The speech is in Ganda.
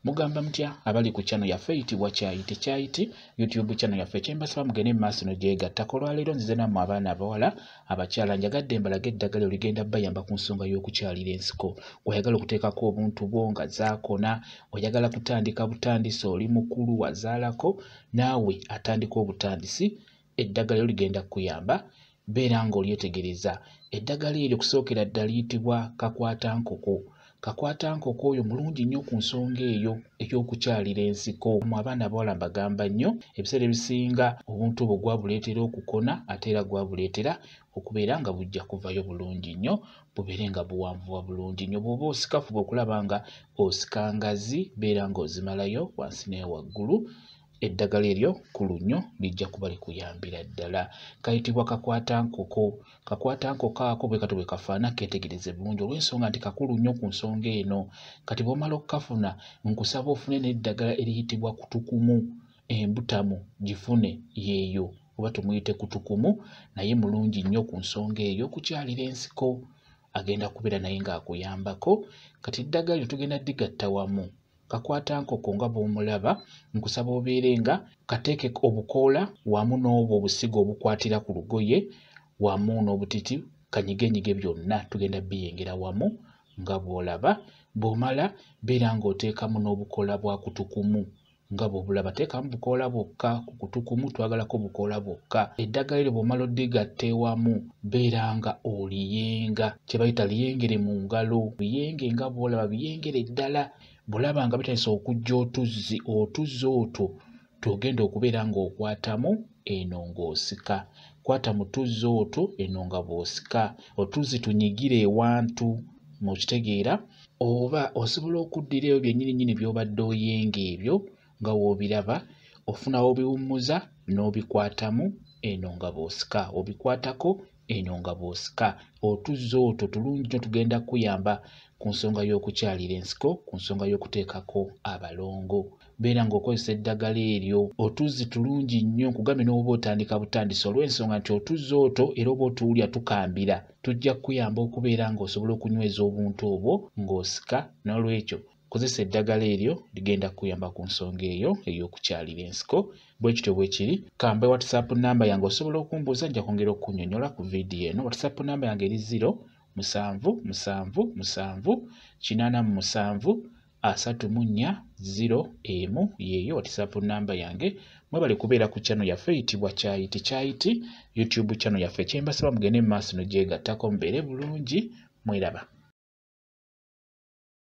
Mugamba mutya abali ku channel yaffe eyitibwa Kyayiti YouTube channel yaffe kyembasaba mugende maaso n'ogyegattako. Olwaleero nzize nammwe abaana abawala abakyala njagadde mbalage eddagala ligenda bayamba ku nsonga y'okukyalira ensiko. Oyagala okuteekako obuntu bwo nga zaakona, oyagala kutandika butandisi, oli mukulu wazaalako, naawe atandika obutandisi, eddagala ligenda kuyamba. Beera ng'olyetegereza. Eddagala eryo kusookera ddala liyitibwa kakwatankoko. Kakwatankoko oyo mulungi nnyo ku nsonga eyo ey'okukyalira ensiko. Mu abaana abawala mbagamba nnyo ebiseera ebisinga obuntu obwo gwabuleetera okukona ate era gwabuleetera okubeera nga bujja kuvayo bulungi nnyo, bubeere nga buwanvuwa bulungi nnyo. Bw'oba osikafu bw'okulaba nga osika ngazi, beera ng'ozimalayo wansi ne waggulu. Eddagala eryo kkulu nnyo lijja kuba likuyambira ddala. Kayitibwa kakwatankoko. Kakwatankoko ako bwe katyo bwe kafaana keetegereze bulungi olw'ensonga nti kakulu nnyo ku nsonga eno. Kati bw'omala okukafuna nkusaba ofune n'eddagala eriyitibwa kutukumu. Embutamu gifune yeeyo oba tumuyite kutukumu, naye mulungi nnyo ku nsonga eyo okukyalira ensiko. Agenda kubeera naye ng'akuyambako. Kati eddagala lyo tugenda ddigatta wamu. Kakwatankoko nga bw'omulaba nkusaba obeere nga kateeke obukoola wamu n'obwo obusigo obukwatira ku lugoye wamu n'obutiti kanyigenyige byonna tugenda biyengera wamu nga bw'olaba. Bw'omala beera ng'oteekamu n'obukoola bwa kutukumu nga bw'obulaba. Teekamu bukoola bwokka, ku kutukumu twagalako bukoola bwokka. Eddagala eryo bw'omala oddigatta ewamu beera nga oliyenga, kye bayita liyengere mu ngalo. Biyenge nga bw'olaba, biyengere ddala. Bw'olaba nga bitandise okujja otuzzi otwo togenda okubeera ng'okwatamu eno ng'osika. Kwata mu tuzzi otwo eno nga bw'osika. Otuzzi tunyigire ewantu mu kitegeera, oba osobola okuddira ebyo byennyini by'obadde oyenga ebyo nga w'obiraba, ofuna obiwummuza n'obikwatamu eno nga bw'osika. Obikwatako eno nga bw'osika. Otuzzi otwo tulungi nnyo tugenda kuyamba ku nsonga y'okukyalira ensiko, ku nsonga y'okuteekako abalongo. Beera ng'okozesa eddagala eryo. Otuzzi tulungi nnyo nkugambye n'oba otandika butandisi olw'ensonga nti otuzzi otwo era oba otuwulya tukambira tujja kukuyamba okubeera ng'osobola okunyweza obuntu obwo ng'osika. N'olwekyo kozesa eddagala eryo ligenda kuyamba ku nsonga eyo ey'okukyalira ensiko. Bwe kityo bwe kiri. Kambe WhatsApp namba yange osobola okumbuuza, nja kwongera okunnyonnyola ku vidiyo eno. WhatsApp namba yange eri 0777873401 yeeyo WhatsApp namba yange. Mwebale kubeera ku channel yaffe eyitibwa Kyayiti YouTube channel yaffe kyembasaba mugende mu maaso n'ogyegattako mubeere bulungi. Mweraba.